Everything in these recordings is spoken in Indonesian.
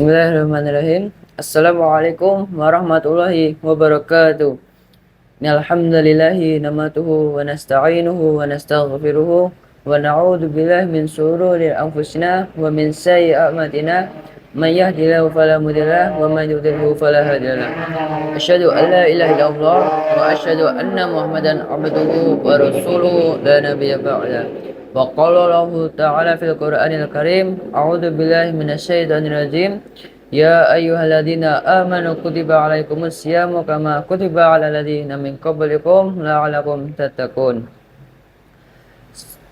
Bismillahirrahmanirrahim. Assalamualaikum warahmatullahi wabarakatuh. Alhamdulillahi namatuhu wa nasta'inuhu wa nastaghfiruhu wa na'udzu billahi min shururi anfusina wa min sayyi'ati a'malina. May yahdihillahu fala mudilla wa may yudlilhu fala hadiya lahu. Asyhadu an la ilaha illallah wa asyhadu anna Muhammadan abduhu wa rasuluhu la nabiyya ba'da. Wa qala Allahu ta'ala fil Qur'anil Karim, a'udzu billahi minasyaitonir rajim. Ya ayyuhalladzina amanu kutiba alaikumus syamu kama kutiba alal ladzina min qablikum la'allakum tattaqun.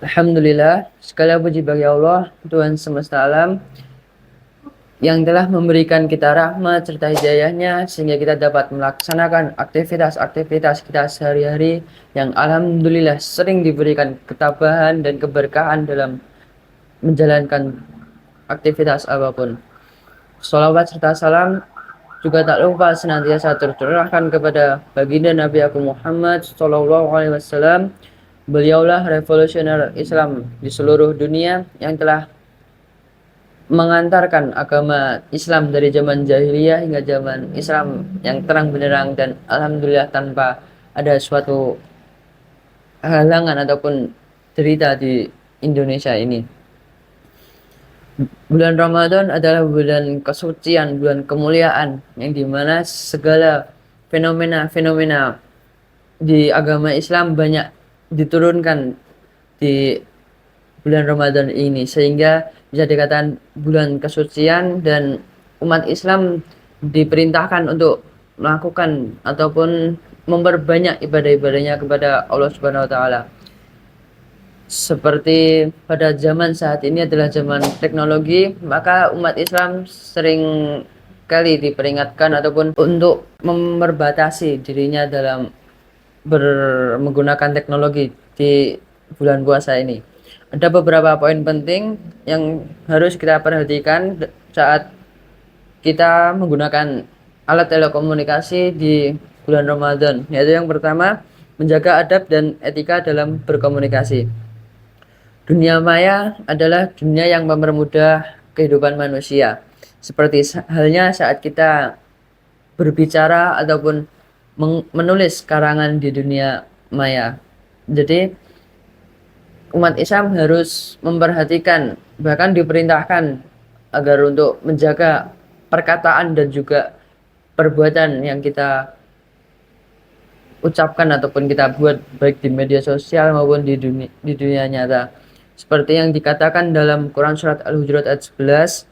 Alhamdulillah, segala puji bagi Allah, Tuhan semesta alam, yang telah memberikan kita rahmat serta hidayahnya sehingga kita dapat melaksanakan aktivitas-aktivitas kita sehari-hari yang alhamdulillah sering diberikan ketabahan dan keberkahan dalam menjalankan aktivitas apapun. Sholawat serta salam juga tak lupa senantiasa tercurahkan kepada baginda Nabi Agung Muhammad Sallallahu Alaihi Wasallam. Beliaulah revolusioner Islam di seluruh dunia yang telah mengantarkan agama Islam dari zaman jahiliyah hingga zaman Islam yang terang benderang, dan alhamdulillah tanpa ada suatu halangan ataupun cerita di Indonesia ini. Bulan Ramadan adalah bulan kesucian, bulan kemuliaan, yang dimana segala fenomena-fenomena di agama Islam banyak diturunkan di bulan Ramadan ini, sehingga bisa dikatakan bulan kesucian dan umat Islam diperintahkan untuk melakukan ataupun memperbanyak ibadah-ibadahnya kepada Allah Subhanahu wa taala. Seperti pada zaman saat ini adalah zaman teknologi, maka umat Islam sering kali diperingatkan ataupun untuk membatasi dirinya dalam menggunakan teknologi di bulan puasa ini. Ada beberapa poin penting yang harus kita perhatikan saat kita menggunakan alat telekomunikasi di bulan Ramadan, yaitu yang pertama, menjaga adab dan etika dalam berkomunikasi. Dunia maya adalah dunia yang mempermudah kehidupan manusia, seperti halnya saat kita berbicara ataupun menulis karangan di dunia maya. Jadi umat Islam harus memperhatikan, bahkan diperintahkan agar untuk menjaga perkataan dan juga perbuatan yang kita ucapkan ataupun kita buat baik di media sosial maupun di dunia nyata. Seperti yang dikatakan dalam Quran surat Al-Hujurat ayat 11,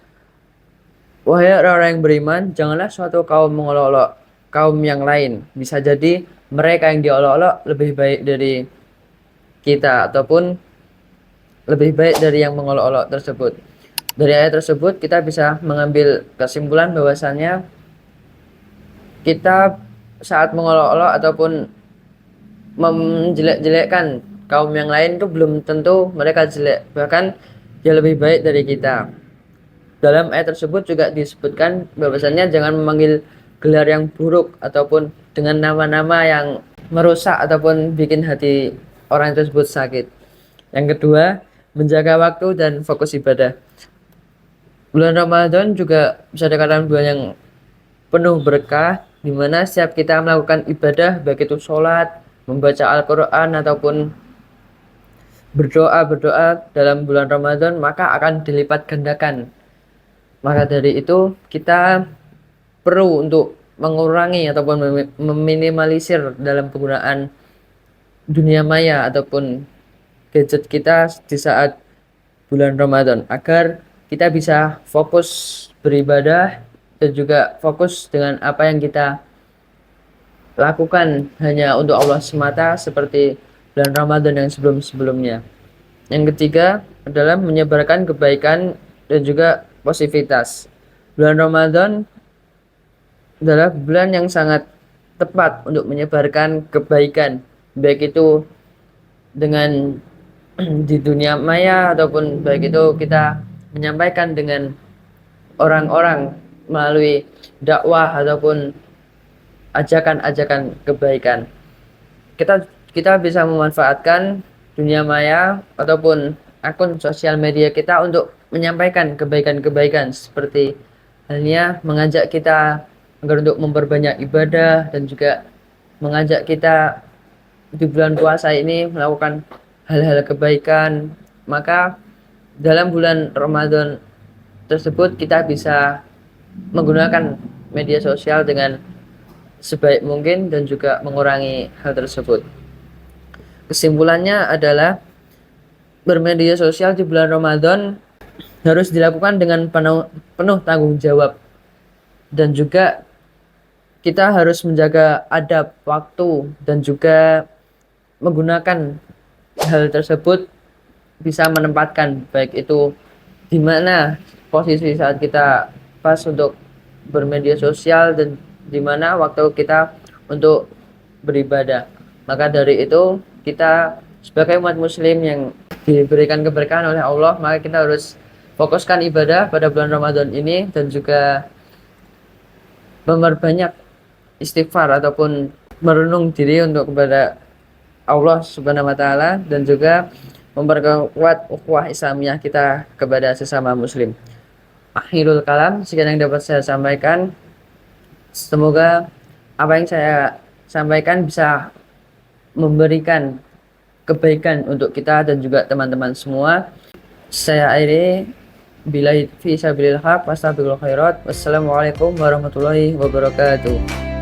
wahai orang-orang yang beriman, janganlah suatu kaum mengolok-olok kaum yang lain. Bisa jadi mereka yang diolok-olok lebih baik dari kita ataupun lebih baik dari yang mengolok-olok tersebut. Dari ayat tersebut kita bisa mengambil kesimpulan bahwasannya kita saat mengolok-olok ataupun menjelek-jelekkan kaum yang lain itu belum tentu mereka jelek, bahkan dia lebih baik dari kita. Dalam ayat tersebut juga disebutkan bahwasannya jangan memanggil gelar yang buruk ataupun dengan nama-nama yang merusak ataupun bikin hati orang tersebut sakit. Yang kedua, menjaga waktu dan fokus ibadah. Bulan Ramadan juga bisa dikatakan bulan yang penuh berkah, di mana setiap kita melakukan ibadah, baik itu sholat, membaca Al-Quran ataupun berdoa dalam bulan Ramadan, maka akan dilipat gandakan. Maka dari itu kita perlu untuk mengurangi ataupun meminimalisir dalam penggunaan dunia maya ataupun gadget kita di saat bulan Ramadan, agar kita bisa fokus beribadah dan juga fokus dengan apa yang kita lakukan hanya untuk Allah semata seperti bulan Ramadan yang sebelum-sebelumnya. Yang ketiga adalah menyebarkan kebaikan dan juga positivitas. Bulan Ramadan adalah bulan yang sangat tepat untuk menyebarkan kebaikan, baik itu dengan di dunia maya ataupun baik itu kita menyampaikan dengan orang-orang melalui dakwah ataupun ajakan-ajakan kebaikan. Kita bisa memanfaatkan dunia maya ataupun akun sosial media kita untuk menyampaikan kebaikan-kebaikan seperti halnya mengajak kita agar untuk memperbanyak ibadah dan juga mengajak kita di bulan puasa ini melakukan hal-hal kebaikan. Maka dalam bulan Ramadan tersebut kita bisa menggunakan media sosial dengan sebaik mungkin dan juga mengurangi hal tersebut. Kesimpulannya adalah bermedia sosial di bulan Ramadan harus dilakukan dengan penuh tanggung jawab, dan juga kita harus menjaga adab waktu dan juga menggunakan hal tersebut, bisa menempatkan baik itu di mana posisi saat kita pas untuk bermedia sosial dan di mana waktu kita untuk beribadah. Maka dari itu kita sebagai umat muslim yang diberikan keberkahan oleh Allah, maka kita harus fokuskan ibadah pada bulan Ramadan ini dan juga memperbanyak istighfar ataupun merenung diri untuk kepada Allah Subhanahu wa taala, dan juga memperkuat ukhuwah Islamiyah kita kepada sesama muslim. Akhirul kalam, sekian yang dapat saya sampaikan. Semoga apa yang saya sampaikan bisa memberikan kebaikan untuk kita dan juga teman-teman semua. Saya akhiri, billahi fi sabilillah, wassalamualaikum warahmatullahi wabarakatuh.